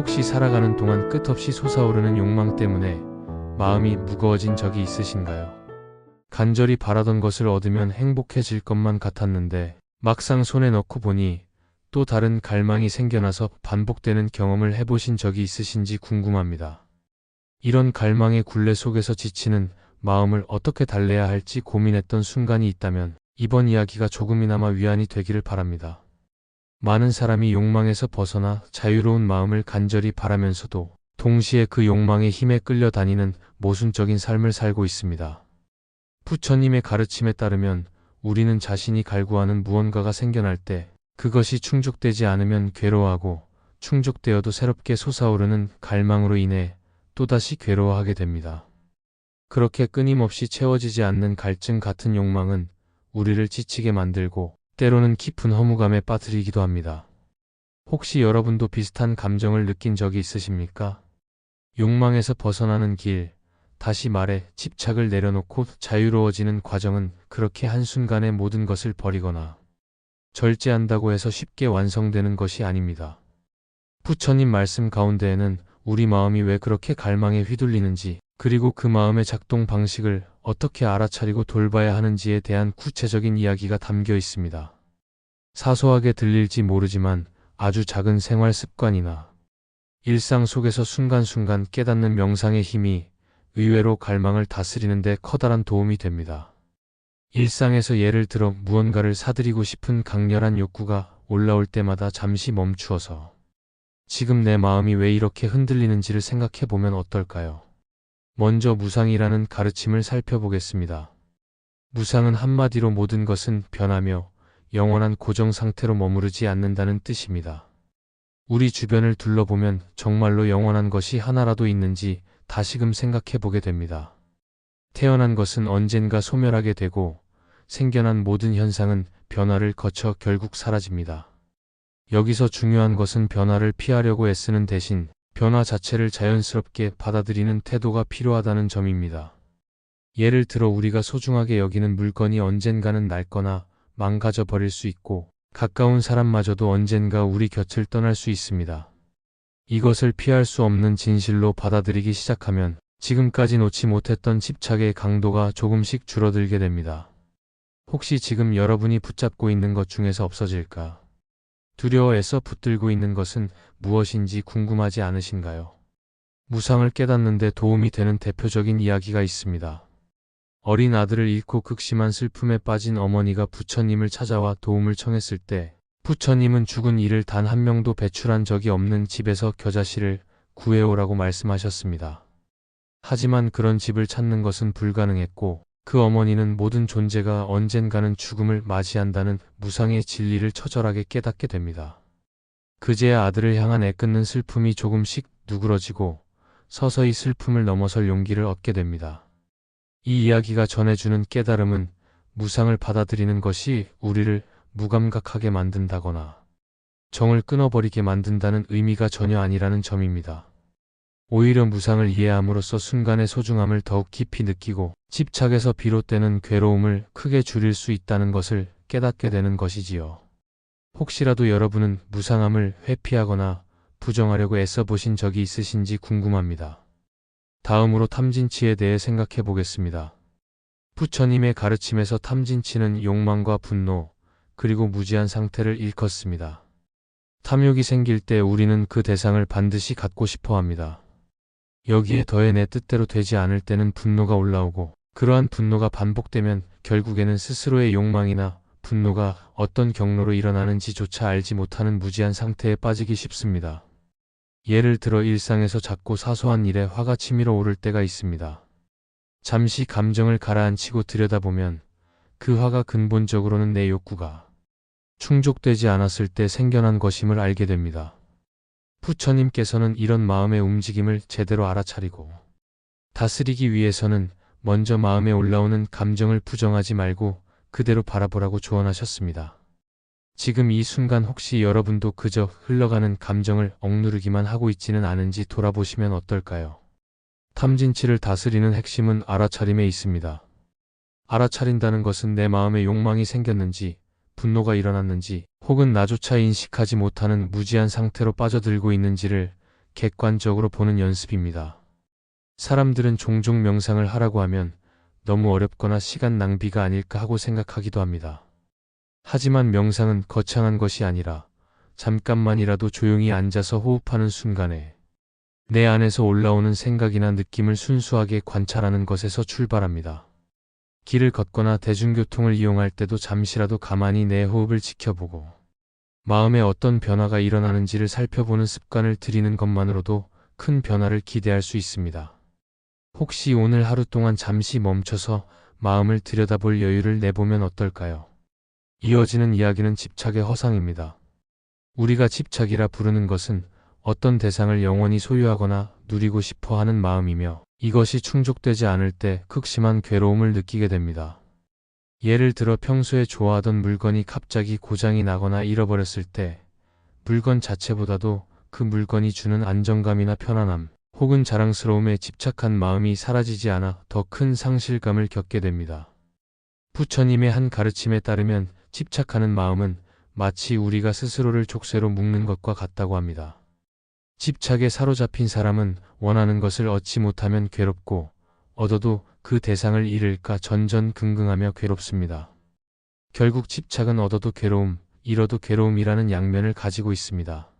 혹시 살아가는 동안 끝없이 솟아오르는 욕망 때문에 마음이 무거워진 적이 있으신가요? 간절히 바라던 것을 얻으면 행복해질 것만 같았는데 막상 손에 넣고 보니 또 다른 갈망이 생겨나서 반복되는 경험을 해보신 적이 있으신지 궁금합니다. 이런 갈망의 굴레 속에서 지치는 마음을 어떻게 달래야 할지 고민했던 순간이 있다면 이번 이야기가 조금이나마 위안이 되기를 바랍니다. 많은 사람이 욕망에서 벗어나 자유로운 마음을 간절히 바라면서도 동시에 그 욕망의 힘에 끌려다니는 모순적인 삶을 살고 있습니다. 부처님의 가르침에 따르면 우리는 자신이 갈구하는 무언가가 생겨날 때 그것이 충족되지 않으면 괴로워하고 충족되어도 새롭게 솟아오르는 갈망으로 인해 또다시 괴로워하게 됩니다. 그렇게 끊임없이 채워지지 않는 갈증 같은 욕망은 우리를 지치게 만들고 때로는 깊은 허무감에 빠뜨리기도 합니다. 혹시 여러분도 비슷한 감정을 느낀 적이 있으십니까? 욕망에서 벗어나는 길, 다시 말해 집착을 내려놓고 자유로워지는 과정은 그렇게 한순간에 모든 것을 버리거나 절제한다고 해서 쉽게 완성되는 것이 아닙니다. 부처님 말씀 가운데에는 우리 마음이 왜 그렇게 갈망에 휘둘리는지, 그리고 그 마음의 작동 방식을 어떻게 알아차리고 돌봐야 하는지에 대한 구체적인 이야기가 담겨 있습니다. 사소하게 들릴지 모르지만 아주 작은 생활 습관이나 일상 속에서 순간순간 깨닫는 명상의 힘이 의외로 갈망을 다스리는 데 커다란 도움이 됩니다. 일상에서 예를 들어 무언가를 사들이고 싶은 강렬한 욕구가 올라올 때마다 잠시 멈추어서 지금 내 마음이 왜 이렇게 흔들리는지를 생각해 보면 어떨까요? 먼저 무상이라는 가르침을 살펴보겠습니다. 무상은 한마디로 모든 것은 변하며 영원한 고정 상태로 머무르지 않는다는 뜻입니다. 우리 주변을 둘러보면 정말로 영원한 것이 하나라도 있는지 다시금 생각해 보게 됩니다. 태어난 것은 언젠가 소멸하게 되고 생겨난 모든 현상은 변화를 거쳐 결국 사라집니다. 여기서 중요한 것은 변화를 피하려고 애쓰는 대신 변화 자체를 자연스럽게 받아들이는 태도가 필요하다는 점입니다. 예를 들어 우리가 소중하게 여기는 물건이 언젠가는 낡거나 망가져 버릴 수 있고 가까운 사람마저도 언젠가 우리 곁을 떠날 수 있습니다. 이것을 피할 수 없는 진실로 받아들이기 시작하면 지금까지 놓지 못했던 집착의 강도가 조금씩 줄어들게 됩니다. 혹시 지금 여러분이 붙잡고 있는 것 중에서 없어질까 두려워해서 붙들고 있는 것은 무엇인지 궁금하지 않으신가요? 무상을 깨닫는데 도움이 되는 대표적인 이야기가 있습니다. 어린 아들을 잃고 극심한 슬픔에 빠진 어머니가 부처님을 찾아와 도움을 청했을 때 부처님은 죽은 이를 단 한 명도 배출한 적이 없는 집에서 겨자씨를 구해오라고 말씀하셨습니다. 하지만 그런 집을 찾는 것은 불가능했고 그 어머니는 모든 존재가 언젠가는 죽음을 맞이한다는 무상의 진리를 처절하게 깨닫게 됩니다. 그제야 아들을 향한 애끓는 슬픔이 조금씩 누그러지고 서서히 슬픔을 넘어설 용기를 얻게 됩니다. 이 이야기가 전해주는 깨달음은 무상을 받아들이는 것이 우리를 무감각하게 만든다거나 정을 끊어버리게 만든다는 의미가 전혀 아니라는 점입니다. 오히려 무상을 이해함으로써 순간의 소중함을 더욱 깊이 느끼고 집착에서 비롯되는 괴로움을 크게 줄일 수 있다는 것을 깨닫게 되는 것이지요. 혹시라도 여러분은 무상함을 회피하거나 부정하려고 애써 보신 적이 있으신지 궁금합니다. 다음으로 탐진치에 대해 생각해 보겠습니다. 부처님의 가르침에서 탐진치는 욕망과 분노, 그리고 무지한 상태를 일컫습니다. 탐욕이 생길 때 우리는 그 대상을 반드시 갖고 싶어 합니다. 여기에 더해 내 뜻대로 되지 않을 때는 분노가 올라오고 그러한 분노가 반복되면 결국에는 스스로의 욕망이나 분노가 어떤 경로로 일어나는지조차 알지 못하는 무지한 상태에 빠지기 쉽습니다. 예를 들어 일상에서 작고 사소한 일에 화가 치밀어 오를 때가 있습니다. 잠시 감정을 가라앉히고 들여다보면 그 화가 근본적으로는 내 욕구가 충족되지 않았을 때 생겨난 것임을 알게 됩니다. 부처님께서는 이런 마음의 움직임을 제대로 알아차리고 다스리기 위해서는 먼저 마음에 올라오는 감정을 부정하지 말고 그대로 바라보라고 조언하셨습니다. 지금 이 순간 혹시 여러분도 그저 흘러가는 감정을 억누르기만 하고 있지는 않은지 돌아보시면 어떨까요? 탐진치를 다스리는 핵심은 알아차림에 있습니다. 알아차린다는 것은 내 마음에 욕망이 생겼는지, 분노가 일어났는지, 혹은 나조차 인식하지 못하는 무지한 상태로 빠져들고 있는지를 객관적으로 보는 연습입니다. 사람들은 종종 명상을 하라고 하면 너무 어렵거나 시간 낭비가 아닐까 하고 생각하기도 합니다. 하지만 명상은 거창한 것이 아니라 잠깐만이라도 조용히 앉아서 호흡하는 순간에 내 안에서 올라오는 생각이나 느낌을 순수하게 관찰하는 것에서 출발합니다. 길을 걷거나 대중교통을 이용할 때도 잠시라도 가만히 내 호흡을 지켜보고 마음에 어떤 변화가 일어나는지를 살펴보는 습관을 들이는 것만으로도 큰 변화를 기대할 수 있습니다. 혹시 오늘 하루 동안 잠시 멈춰서 마음을 들여다볼 여유를 내보면 어떨까요? 이어지는 이야기는 집착의 허상입니다. 우리가 집착이라 부르는 것은 어떤 대상을 영원히 소유하거나 누리고 싶어 하는 마음이며 이것이 충족되지 않을 때 극심한 괴로움을 느끼게 됩니다. 예를 들어 평소에 좋아하던 물건이 갑자기 고장이 나거나 잃어버렸을 때 물건 자체보다도 그 물건이 주는 안정감이나 편안함 혹은 자랑스러움에 집착한 마음이 사라지지 않아 더 큰 상실감을 겪게 됩니다. 부처님의 한 가르침에 따르면 집착하는 마음은 마치 우리가 스스로를 족쇄로 묶는 것과 같다고 합니다. 집착에 사로잡힌 사람은 원하는 것을 얻지 못하면 괴롭고 얻어도 그 대상을 잃을까 전전긍긍하며 괴롭습니다. 결국 집착은 얻어도 괴로움, 잃어도 괴로움이라는 양면을 가지고 있습니다.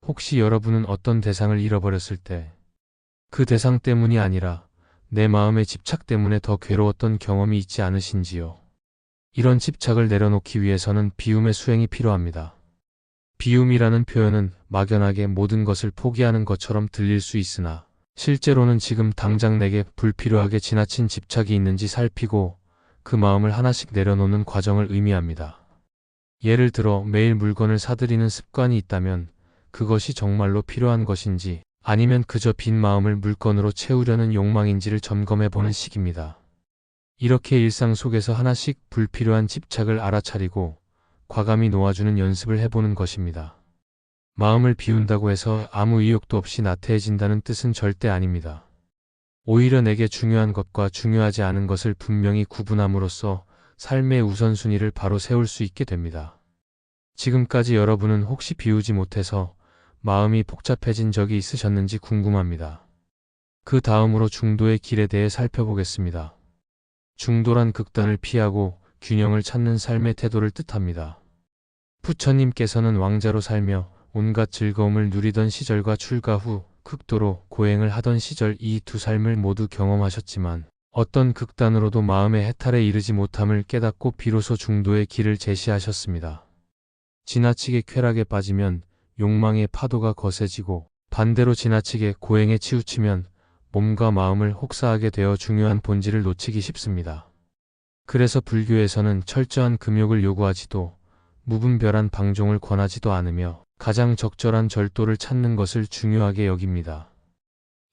혹시 여러분은 어떤 대상을 잃어버렸을 때 그 대상 때문이 아니라 내 마음의 집착 때문에 더 괴로웠던 경험이 있지 않으신지요? 이런 집착을 내려놓기 위해서는 비움의 수행이 필요합니다. 비움이라는 표현은 막연하게 모든 것을 포기하는 것처럼 들릴 수 있으나 실제로는 지금 당장 내게 불필요하게 지나친 집착이 있는지 살피고 그 마음을 하나씩 내려놓는 과정을 의미합니다. 예를 들어 매일 물건을 사들이는 습관이 있다면 그것이 정말로 필요한 것인지 아니면 그저 빈 마음을 물건으로 채우려는 욕망인지를 점검해보는 시기입니다. 이렇게 일상 속에서 하나씩 불필요한 집착을 알아차리고 과감히 놓아주는 연습을 해보는 것입니다. 마음을 비운다고 해서 아무 의욕도 없이 나태해진다는 뜻은 절대 아닙니다. 오히려 내게 중요한 것과 중요하지 않은 것을 분명히 구분함으로써 삶의 우선순위를 바로 세울 수 있게 됩니다. 지금까지 여러분은 혹시 비우지 못해서 마음이 복잡해진 적이 있으셨는지 궁금합니다. 그 다음으로 중도의 길에 대해 살펴보겠습니다. 중도란 극단을 피하고 균형을 찾는 삶의 태도를 뜻합니다. 부처님께서는 왕자로 살며 온갖 즐거움을 누리던 시절과 출가 후 극도로 고행을 하던 시절 이 두 삶을 모두 경험하셨지만 어떤 극단으로도 마음의 해탈에 이르지 못함을 깨닫고 비로소 중도의 길을 제시하셨습니다. 지나치게 쾌락에 빠지면 욕망의 파도가 거세지고 반대로 지나치게 고행에 치우치면 몸과 마음을 혹사하게 되어 중요한 본질을 놓치기 쉽습니다. 그래서 불교에서는 철저한 금욕을 요구하지도 무분별한 방종을 권하지도 않으며 가장 적절한 절도를 찾는 것을 중요하게 여깁니다.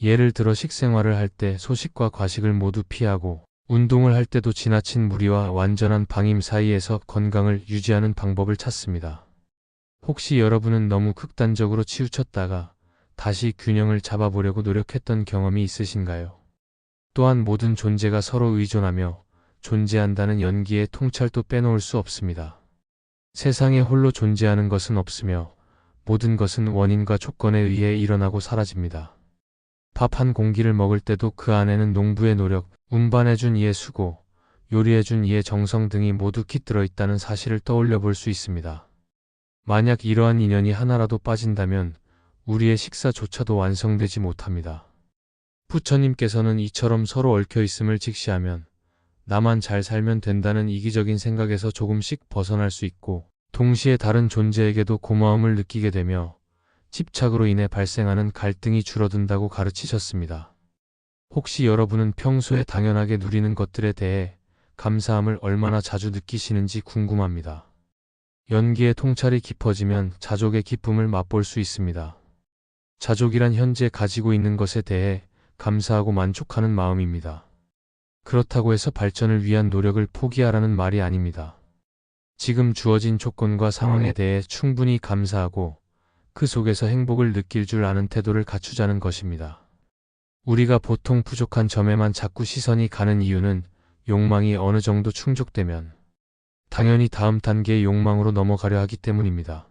예를 들어 식생활을 할 때 소식과 과식을 모두 피하고 운동을 할 때도 지나친 무리와 완전한 방임 사이에서 건강을 유지하는 방법을 찾습니다. 혹시 여러분은 너무 극단적으로 치우쳤다가 다시 균형을 잡아보려고 노력했던 경험이 있으신가요? 또한 모든 존재가 서로 의존하며 존재한다는 연기의 통찰도 빼놓을 수 없습니다. 세상에 홀로 존재하는 것은 없으며 모든 것은 원인과 조건에 의해 일어나고 사라집니다. 밥 한 공기를 먹을 때도 그 안에는 농부의 노력, 운반해준 이의 수고, 요리해준 이의 정성 등이 모두 깃들어 있다는 사실을 떠올려 볼 수 있습니다. 만약 이러한 인연이 하나라도 빠진다면 우리의 식사조차도 완성되지 못합니다. 부처님께서는 이처럼 서로 얽혀 있음을 직시하면 나만 잘 살면 된다는 이기적인 생각에서 조금씩 벗어날 수 있고 동시에 다른 존재에게도 고마움을 느끼게 되며 집착으로 인해 발생하는 갈등이 줄어든다고 가르치셨습니다. 혹시 여러분은 평소에 당연하게 누리는 것들에 대해 감사함을 얼마나 자주 느끼시는지 궁금합니다. 연기의 통찰이 깊어지면 자족의 기쁨을 맛볼 수 있습니다. 자족이란 현재 가지고 있는 것에 대해 감사하고 만족하는 마음입니다. 그렇다고 해서 발전을 위한 노력을 포기하라는 말이 아닙니다. 지금 주어진 조건과 상황에 대해 충분히 감사하고 그 속에서 행복을 느낄 줄 아는 태도를 갖추자는 것입니다. 우리가 보통 부족한 점에만 자꾸 시선이 가는 이유는 욕망이 어느 정도 충족되면 당연히 다음 단계의 욕망으로 넘어가려 하기 때문입니다.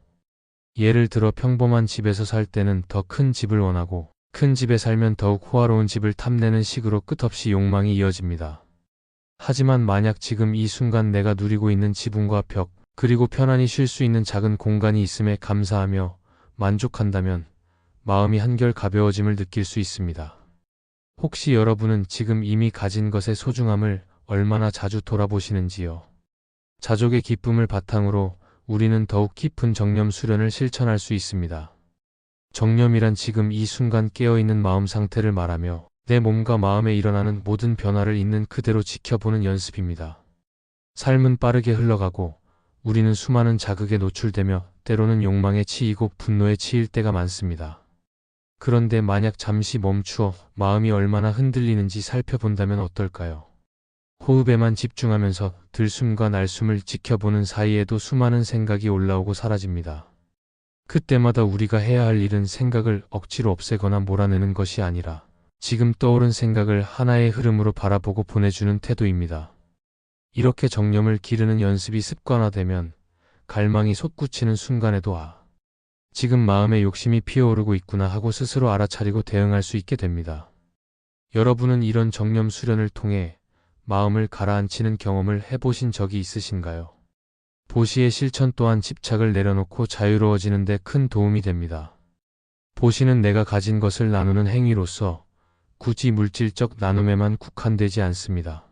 예를 들어 평범한 집에서 살 때는 더 큰 집을 원하고 큰 집에 살면 더욱 호화로운 집을 탐내는 식으로 끝없이 욕망이 이어집니다. 하지만 만약 지금 이 순간 내가 누리고 있는 지붕과 벽, 그리고 편안히 쉴 수 있는 작은 공간이 있음에 감사하며 만족한다면 마음이 한결 가벼워짐을 느낄 수 있습니다. 혹시 여러분은 지금 이미 가진 것의 소중함을 얼마나 자주 돌아보시는지요? 자족의 기쁨을 바탕으로 우리는 더욱 깊은 정념 수련을 실천할 수 있습니다. 정념이란 지금 이 순간 깨어있는 마음 상태를 말하며 내 몸과 마음에 일어나는 모든 변화를 있는 그대로 지켜보는 연습입니다. 삶은 빠르게 흘러가고 우리는 수많은 자극에 노출되며 때로는 욕망에 치이고 분노에 치일 때가 많습니다. 그런데 만약 잠시 멈추어 마음이 얼마나 흔들리는지 살펴본다면 어떨까요? 호흡에만 집중하면서 들숨과 날숨을 지켜보는 사이에도 수많은 생각이 올라오고 사라집니다. 그때마다 우리가 해야 할 일은 생각을 억지로 없애거나 몰아내는 것이 아니라 지금 떠오른 생각을 하나의 흐름으로 바라보고 보내주는 태도입니다. 이렇게 정념을 기르는 연습이 습관화되면 갈망이 솟구치는 순간에도 지금 마음의 욕심이 피어오르고 있구나 하고 스스로 알아차리고 대응할 수 있게 됩니다. 여러분은 이런 정념 수련을 통해 마음을 가라앉히는 경험을 해보신 적이 있으신가요? 보시의 실천 또한 집착을 내려놓고 자유로워지는 데 큰 도움이 됩니다. 보시는 내가 가진 것을 나누는 행위로서 굳이 물질적 나눔에만 국한되지 않습니다.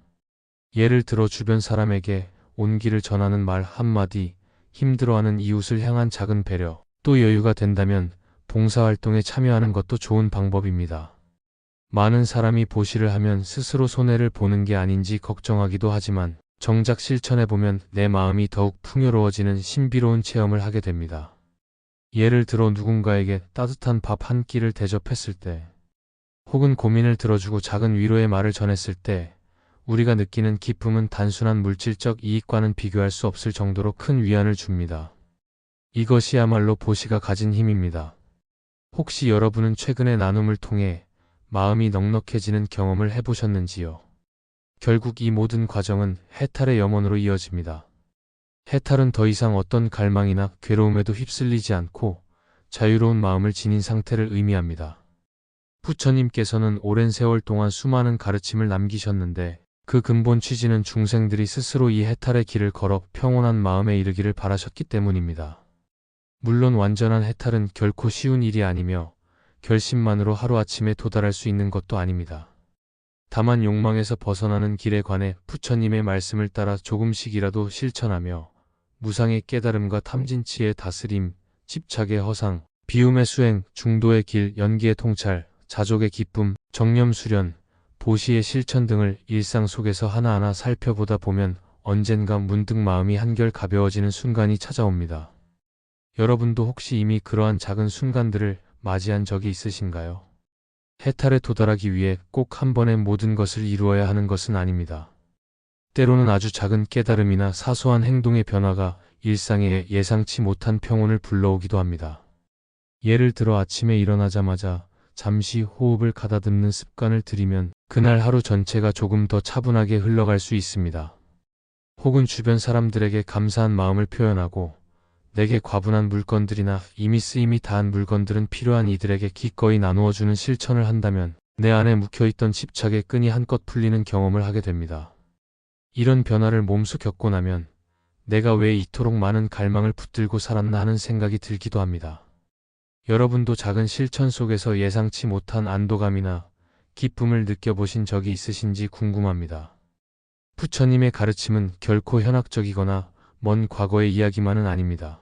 예를 들어 주변 사람에게 온기를 전하는 말 한마디, 힘들어하는 이웃을 향한 작은 배려, 또 여유가 된다면 봉사활동에 참여하는 것도 좋은 방법입니다. 많은 사람이 보시를 하면 스스로 손해를 보는 게 아닌지 걱정하기도 하지만 정작 실천해보면 내 마음이 더욱 풍요로워지는 신비로운 체험을 하게 됩니다. 예를 들어 누군가에게 따뜻한 밥 한 끼를 대접했을 때, 혹은 고민을 들어주고 작은 위로의 말을 전했을 때 우리가 느끼는 기쁨은 단순한 물질적 이익과는 비교할 수 없을 정도로 큰 위안을 줍니다. 이것이야말로 보시가 가진 힘입니다. 혹시 여러분은 최근의 나눔을 통해 마음이 넉넉해지는 경험을 해보셨는지요? 결국 이 모든 과정은 해탈의 염원으로 이어집니다. 해탈은 더 이상 어떤 갈망이나 괴로움에도 휩쓸리지 않고 자유로운 마음을 지닌 상태를 의미합니다. 부처님께서는 오랜 세월 동안 수많은 가르침을 남기셨는데 그 근본 취지는 중생들이 스스로 이 해탈의 길을 걸어 평온한 마음에 이르기를 바라셨기 때문입니다. 물론 완전한 해탈은 결코 쉬운 일이 아니며 결심만으로 하루아침에 도달할 수 있는 것도 아닙니다. 다만 욕망에서 벗어나는 길에 관해 부처님의 말씀을 따라 조금씩이라도 실천하며 무상의 깨달음과 탐진치의 다스림, 집착의 허상, 비움의 수행, 중도의 길, 연기의 통찰, 자족의 기쁨, 정념 수련, 보시의 실천 등을 일상 속에서 하나하나 살펴보다 보면 언젠가 문득 마음이 한결 가벼워지는 순간이 찾아옵니다. 여러분도 혹시 이미 그러한 작은 순간들을 맞이한 적이 있으신가요? 해탈에 도달하기 위해 꼭 한 번에 모든 것을 이루어야 하는 것은 아닙니다. 때로는 아주 작은 깨달음이나 사소한 행동의 변화가 일상에 예상치 못한 평온을 불러오기도 합니다. 예를 들어 아침에 일어나자마자 잠시 호흡을 가다듬는 습관을 들이면 그날 하루 전체가 조금 더 차분하게 흘러갈 수 있습니다. 혹은 주변 사람들에게 감사한 마음을 표현하고 내게 과분한 물건들이나 이미 쓰임이 다한 물건들은 필요한 이들에게 기꺼이 나누어주는 실천을 한다면 내 안에 묵혀있던 집착의 끈이 한껏 풀리는 경험을 하게 됩니다. 이런 변화를 몸소 겪고 나면 내가 왜 이토록 많은 갈망을 붙들고 살았나 하는 생각이 들기도 합니다. 여러분도 작은 실천 속에서 예상치 못한 안도감이나 기쁨을 느껴보신 적이 있으신지 궁금합니다. 부처님의 가르침은 결코 현학적이거나 먼 과거의 이야기만은 아닙니다.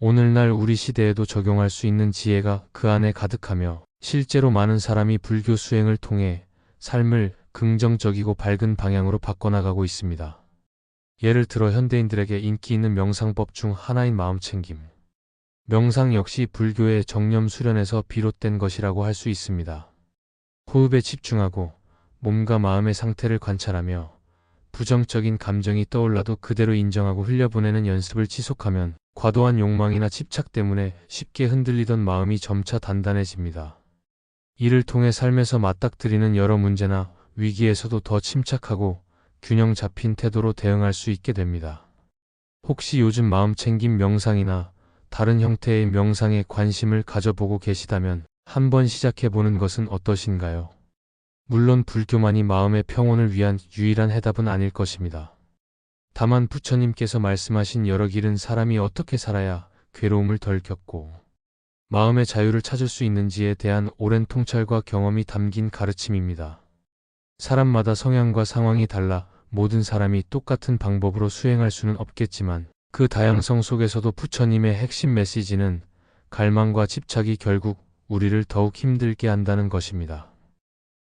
오늘날 우리 시대에도 적용할 수 있는 지혜가 그 안에 가득하며 실제로 많은 사람이 불교 수행을 통해 삶을 긍정적이고 밝은 방향으로 바꿔나가고 있습니다. 예를 들어 현대인들에게 인기 있는 명상법 중 하나인 마음챙김. 명상 역시 불교의 정념 수련에서 비롯된 것이라고 할 수 있습니다. 호흡에 집중하고 몸과 마음의 상태를 관찰하며 부정적인 감정이 떠올라도 그대로 인정하고 흘려보내는 연습을 지속하면 과도한 욕망이나 집착 때문에 쉽게 흔들리던 마음이 점차 단단해집니다. 이를 통해 삶에서 맞닥뜨리는 여러 문제나 위기에서도 더 침착하고 균형 잡힌 태도로 대응할 수 있게 됩니다. 혹시 요즘 마음챙김 명상이나 다른 형태의 명상에 관심을 가져보고 계시다면 한번 시작해보는 것은 어떠신가요? 물론 불교만이 마음의 평온을 위한 유일한 해답은 아닐 것입니다. 다만 부처님께서 말씀하신 여러 길은 사람이 어떻게 살아야 괴로움을 덜 겪고 마음의 자유를 찾을 수 있는지에 대한 오랜 통찰과 경험이 담긴 가르침입니다. 사람마다 성향과 상황이 달라 모든 사람이 똑같은 방법으로 수행할 수는 없겠지만 그 다양성 속에서도 부처님의 핵심 메시지는 갈망과 집착이 결국 우리를 더욱 힘들게 한다는 것입니다.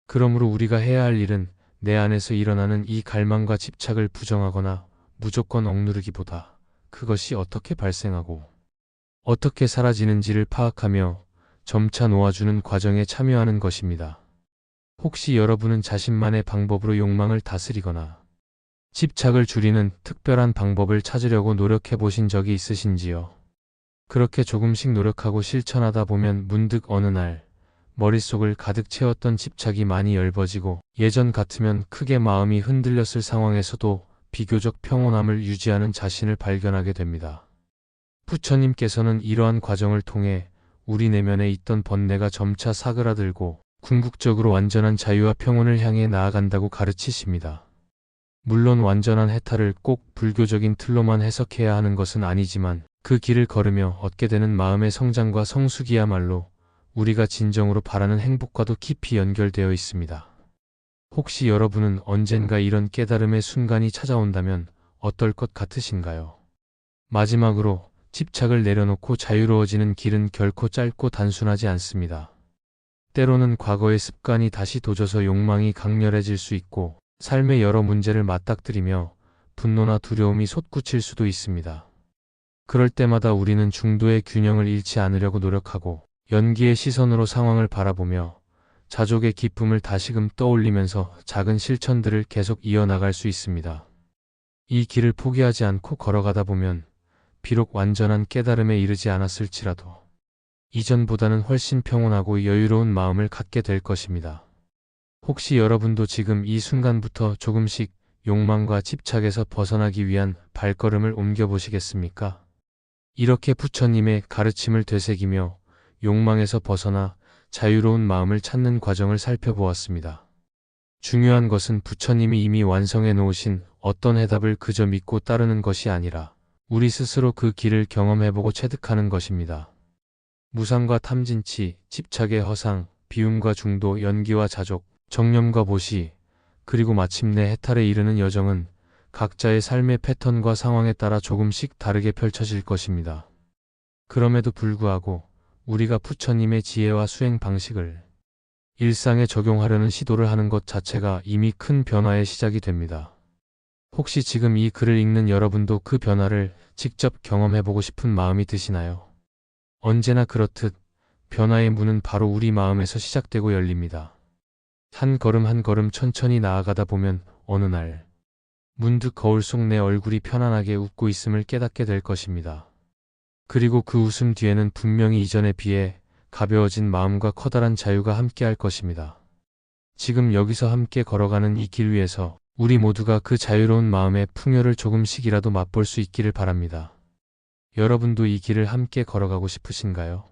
그러므로 우리가 해야 할 일은 내 안에서 일어나는 이 갈망과 집착을 부정하거나 무조건 억누르기보다 그것이 어떻게 발생하고 어떻게 사라지는지를 파악하며 점차 놓아주는 과정에 참여하는 것입니다. 혹시 여러분은 자신만의 방법으로 욕망을 다스리거나 집착을 줄이는 특별한 방법을 찾으려고 노력해 보신 적이 있으신지요? 그렇게 조금씩 노력하고 실천하다 보면 문득 어느 날 머릿속을 가득 채웠던 집착이 많이 엷어지고 예전 같으면 크게 마음이 흔들렸을 상황에서도 비교적 평온함을 유지하는 자신을 발견하게 됩니다. 부처님께서는 이러한 과정을 통해 우리 내면에 있던 번뇌가 점차 사그라들고 궁극적으로 완전한 자유와 평온을 향해 나아간다고 가르치십니다. 물론 완전한 해탈을 꼭 불교적인 틀로만 해석해야 하는 것은 아니지만 그 길을 걸으며 얻게 되는 마음의 성장과 성숙이야말로 우리가 진정으로 바라는 행복과도 깊이 연결되어 있습니다. 혹시 여러분은 언젠가 이런 깨달음의 순간이 찾아온다면 어떨 것 같으신가요? 마지막으로 집착을 내려놓고 자유로워지는 길은 결코 짧고 단순하지 않습니다. 때로는 과거의 습관이 다시 도져서 욕망이 강렬해질 수 있고 삶의 여러 문제를 맞닥뜨리며 분노나 두려움이 솟구칠 수도 있습니다. 그럴 때마다 우리는 중도의 균형을 잃지 않으려고 노력하고 연기의 시선으로 상황을 바라보며 자족의 기쁨을 다시금 떠올리면서 작은 실천들을 계속 이어나갈 수 있습니다. 이 길을 포기하지 않고 걸어가다 보면 비록 완전한 깨달음에 이르지 않았을지라도 이전보다는 훨씬 평온하고 여유로운 마음을 갖게 될 것입니다. 혹시 여러분도 지금 이 순간부터 조금씩 욕망과 집착에서 벗어나기 위한 발걸음을 옮겨보시겠습니까? 이렇게 부처님의 가르침을 되새기며 욕망에서 벗어나 자유로운 마음을 찾는 과정을 살펴보았습니다. 중요한 것은 부처님이 이미 완성해 놓으신 어떤 해답을 그저 믿고 따르는 것이 아니라 우리 스스로 그 길을 경험해보고 체득하는 것입니다. 무상과 탐진치, 집착의 허상, 비움과 중도, 연기와 자족, 정념과 보시, 그리고 마침내 해탈에 이르는 여정은 각자의 삶의 패턴과 상황에 따라 조금씩 다르게 펼쳐질 것입니다. 그럼에도 불구하고 우리가 부처님의 지혜와 수행 방식을 일상에 적용하려는 시도를 하는 것 자체가 이미 큰 변화의 시작이 됩니다. 혹시 지금 이 글을 읽는 여러분도 그 변화를 직접 경험해보고 싶은 마음이 드시나요? 언제나 그렇듯 변화의 문은 바로 우리 마음에서 시작되고 열립니다. 한 걸음 한 걸음 천천히 나아가다 보면 어느 날 문득 거울 속 내 얼굴이 편안하게 웃고 있음을 깨닫게 될 것입니다. 그리고 그 웃음 뒤에는 분명히 이전에 비해 가벼워진 마음과 커다란 자유가 함께할 것입니다. 지금 여기서 함께 걸어가는 이 길 위에서 우리 모두가 그 자유로운 마음의 풍요를 조금씩이라도 맛볼 수 있기를 바랍니다. 여러분도 이 길을 함께 걸어가고 싶으신가요?